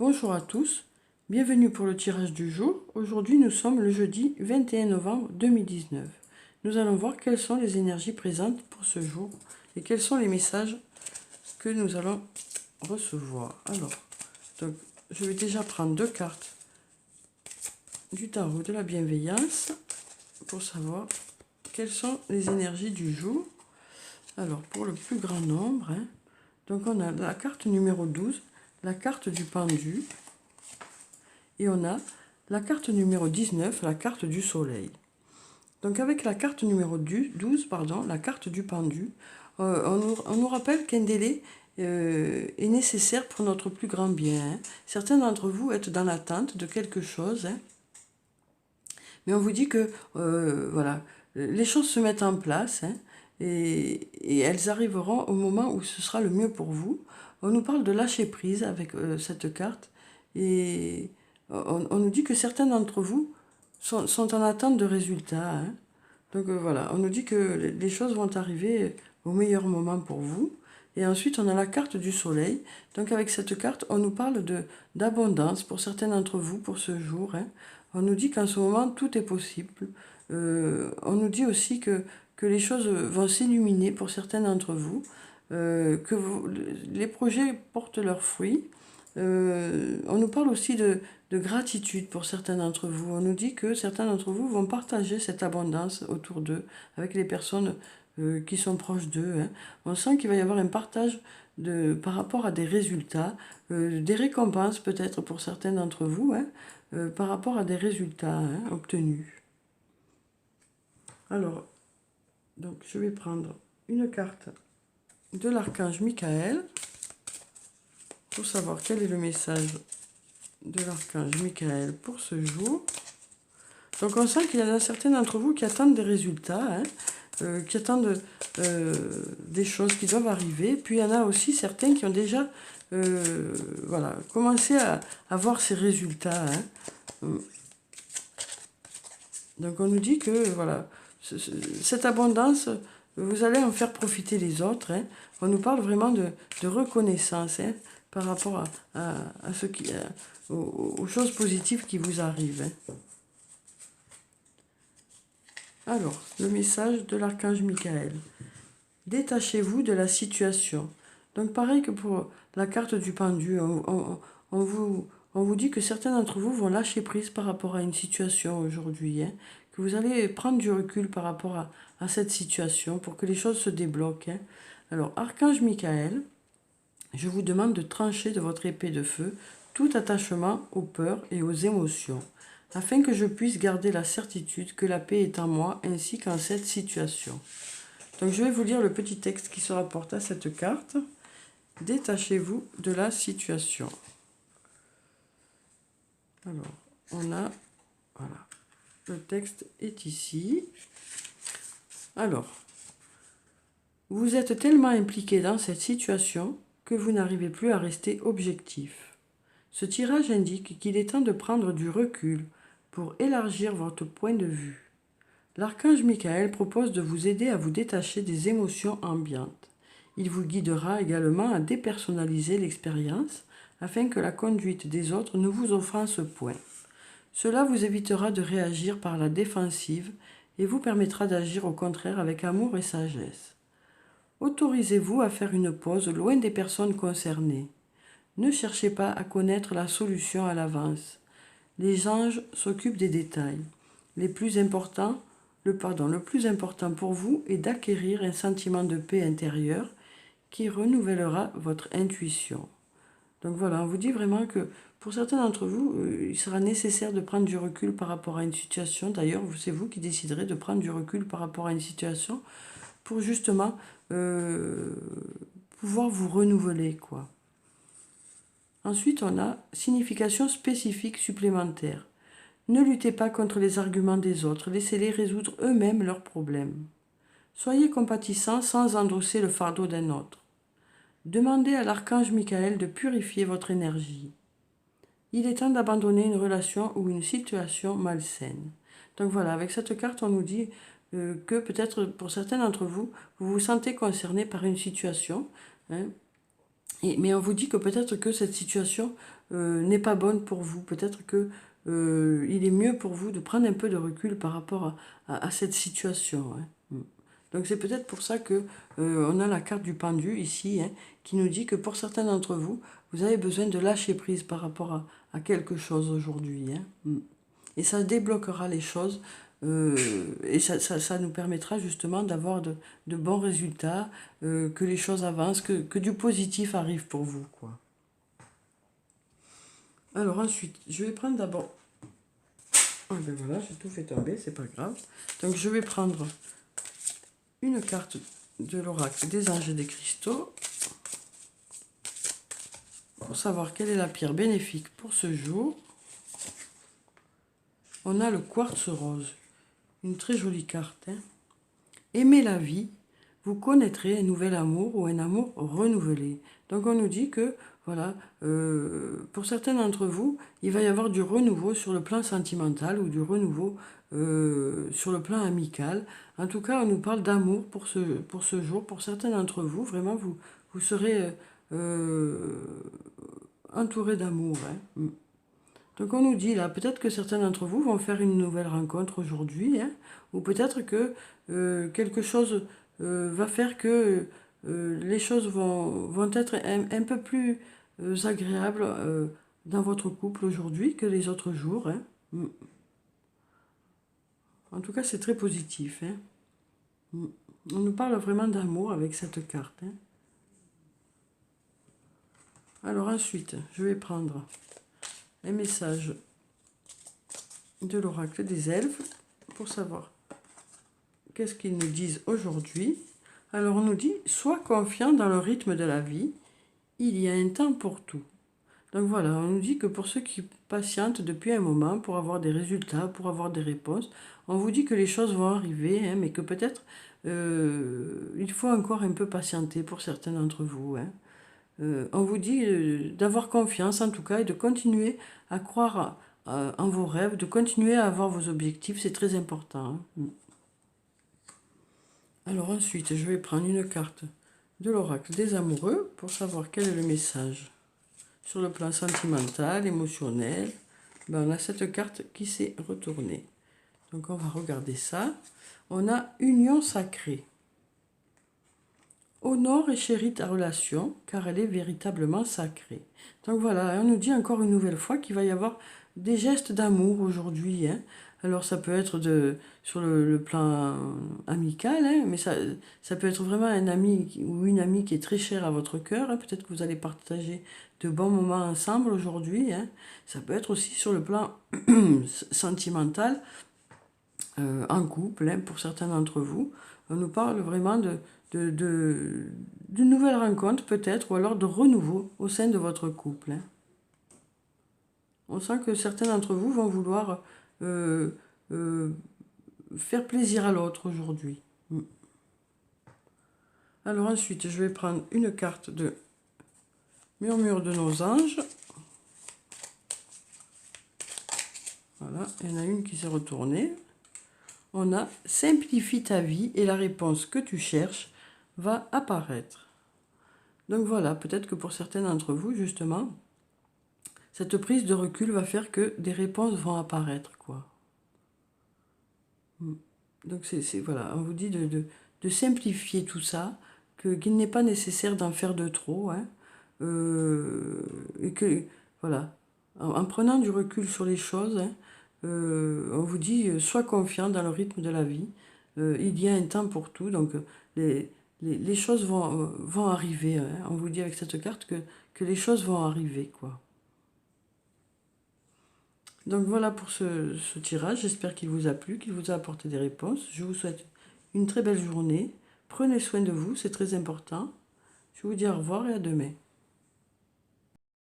Bonjour à tous, bienvenue pour le tirage du jour. Aujourd'hui nous sommes le jeudi 21 novembre 2019. Nous allons voir quelles sont les énergies présentes pour ce jour et quels sont les messages que nous allons recevoir. Alors, je vais déjà prendre deux cartes du tarot de la bienveillance pour savoir quelles sont les énergies du jour. Alors, pour le plus grand nombre, donc on a la carte numéro 12, la carte du pendu, et on a la carte numéro 19, la carte du soleil. Donc avec la carte numéro 12, la carte du pendu, on nous rappelle qu'un délai est nécessaire pour notre plus grand bien. Certains d'entre vous êtes dans l'attente de quelque chose, mais on vous dit que voilà, les choses se mettent en place et elles arriveront au moment où ce sera le mieux pour vous. On nous parle de lâcher prise avec cette carte et on nous dit que certains d'entre vous sont en attente de résultats. Donc voilà, on nous dit que les choses vont arriver au meilleur moment pour vous. Et ensuite, on a la carte du soleil. Donc avec cette carte, on nous parle d'abondance pour certains d'entre vous pour ce jour. On nous dit qu'en ce moment, tout est possible. On nous dit aussi que les choses vont s'illuminer pour certains d'entre vous, les projets portent leurs fruits. On nous parle aussi de gratitude pour certains d'entre vous. On nous dit que certains d'entre vous vont partager cette abondance autour d'eux, avec les personnes qui sont proches d'eux. On sent qu'il va y avoir un partage par rapport à des résultats, des récompenses peut-être pour certains d'entre vous, par rapport à des résultats obtenus. Alors, donc je vais prendre une carte de l'archange Michael pour savoir quel est le message de l'archange Michael pour ce jour. Donc on sent qu'il y en a certains d'entre vous qui attendent des résultats, qui attendent des choses qui doivent arriver. Puis il y en a aussi certains qui ont déjà voilà, commencé à voir ces résultats. Donc on nous dit que voilà, cette abondance, vous allez en faire profiter les autres. On nous parle vraiment de reconnaissance par rapport à ce qui, aux choses positives qui vous arrivent. Alors, le message de l'archange Michael. Détachez-vous de la situation. Donc pareil que pour la carte du pendu, on vous dit que certains d'entre vous vont lâcher prise par rapport à une situation aujourd'hui, que vous allez prendre du recul par rapport à cette situation pour que les choses se débloquent. Alors, archange Michael, je vous demande de trancher de votre épée de feu tout attachement aux peurs et aux émotions, afin que je puisse garder la certitude que la paix est en moi ainsi qu'en cette situation. Donc je vais vous lire le petit texte qui se rapporte à cette carte. Détachez-vous de la situation. Alors, on a, voilà, le texte est ici. Alors, vous êtes tellement impliqué dans cette situation que vous n'arrivez plus à rester objectif. Ce tirage indique qu'il est temps de prendre du recul pour élargir votre point de vue. L'archange Michael propose de vous aider à vous détacher des émotions ambiantes. Il vous guidera également à dépersonnaliser l'expérience afin que la conduite des autres ne vous offense point. Cela vous évitera de réagir par la défensive et vous permettra d'agir au contraire avec amour et sagesse. Autorisez-vous à faire une pause loin des personnes concernées. Ne cherchez pas à connaître la solution à l'avance. Les anges s'occupent des détails. Le plus important pour vous est d'acquérir un sentiment de paix intérieure qui renouvellera votre intuition. Donc voilà, on vous dit vraiment que pour certains d'entre vous, il sera nécessaire de prendre du recul par rapport à une situation. D'ailleurs, c'est vous qui déciderez de prendre du recul par rapport à une situation pour justement pouvoir vous renouveler, quoi. Ensuite, on a signification spécifique supplémentaire. Ne luttez pas contre les arguments des autres, laissez-les résoudre eux-mêmes leurs problèmes. Soyez compatissants sans endosser le fardeau d'un autre. Demandez à l'archange Michael de purifier votre énergie. Il est temps d'abandonner une relation ou une situation malsaine. Donc voilà, avec cette carte, on nous dit que peut-être pour certains d'entre vous, vous vous sentez concerné par une situation, Mais on vous dit que peut-être que cette situation n'est pas bonne pour vous. Peut-être que il est mieux pour vous de prendre un peu de recul par rapport à cette situation, hein. Donc c'est peut-être pour ça que on a la carte du pendu ici, hein, qui nous dit que pour certains d'entre vous, vous avez besoin de lâcher prise par rapport à quelque chose aujourd'hui, hein. Et ça débloquera les choses et ça nous permettra justement d'avoir de bons résultats, que les choses avancent, que du positif arrive pour vous, quoi. Alors ensuite, je vais prendre d'abord... Ah ben voilà, j'ai tout fait tomber, c'est pas grave. Donc je vais prendre une carte de l'oracle des anges et des cristaux pour savoir quelle est la pierre bénéfique pour ce jour. On a le quartz rose, une très jolie carte, hein. Aimez la vie, vous connaîtrez un nouvel amour ou un amour renouvelé. Donc on nous dit que, voilà, pour certains d'entre vous, il va y avoir du renouveau sur le plan sentimental ou du renouveau sur le plan amical. En tout cas, on nous parle d'amour pour ce jour. Pour certains d'entre vous, vraiment, vous serez entouré d'amour, hein. Donc on nous dit là, peut-être que certains d'entre vous vont faire une nouvelle rencontre aujourd'hui, hein, ou peut-être que quelque chose va faire que les choses vont être un peu plus agréables dans votre couple aujourd'hui que les autres jours, hein. En tout cas, c'est très positif, hein. On nous parle vraiment d'amour avec cette carte, hein. Alors ensuite, je vais prendre un message de l'oracle des elfes pour savoir qu'est-ce qu'ils nous disent aujourd'hui. Alors on nous dit, sois confiant dans le rythme de la vie, il y a un temps pour tout. Donc voilà, on nous dit que pour ceux qui patientent depuis un moment pour avoir des résultats, pour avoir des réponses, on vous dit que les choses vont arriver, hein, mais que peut-être il faut encore un peu patienter pour certains d'entre vous, hein. On vous dit d'avoir confiance en tout cas et de continuer à croire en vos rêves, de continuer à avoir vos objectifs, c'est très important, hein. Alors ensuite, je vais prendre une carte de l'oracle des amoureux pour savoir quel est le message sur le plan sentimental, émotionnel. Ben, on a cette carte qui s'est retournée. Donc on va regarder ça. On a union sacrée. Honore et chéris ta relation, car elle est véritablement sacrée. Donc voilà, on nous dit encore une nouvelle fois qu'il va y avoir des gestes d'amour aujourd'hui, hein. Alors ça peut être sur le plan amical, hein, mais ça peut être vraiment un ami ou une amie qui est très chère à votre cœur, hein. Peut-être que vous allez partager de bons moments ensemble aujourd'hui, hein. Ça peut être aussi sur le plan sentimental, en couple, hein, pour certains d'entre vous. On nous parle vraiment d'une nouvelle rencontre peut-être, ou alors de renouveau au sein de votre couple, hein. On sent que certains d'entre vous vont vouloir faire plaisir à l'autre aujourd'hui. Alors ensuite, je vais prendre une carte de Murmure de nos anges. Voilà, il y en a une qui s'est retournée. On a « Simplifie ta vie et la réponse que tu cherches va apparaître ». Donc voilà, peut-être que pour certains d'entre vous, justement, cette prise de recul va faire que des réponses vont apparaître, quoi. Donc voilà, on vous dit de simplifier tout ça, qu'il n'est pas nécessaire d'en faire de trop, hein, et que, voilà, en prenant du recul sur les choses, hein, on vous dit, sois confiant dans le rythme de la vie, il y a un temps pour tout, donc les choses vont arriver, hein. On vous dit avec cette carte que les choses vont arriver, quoi. Donc voilà pour ce tirage, j'espère qu'il vous a plu, qu'il vous a apporté des réponses. Je vous souhaite une très belle journée, prenez soin de vous, c'est très important. Je vous dis au revoir et à demain.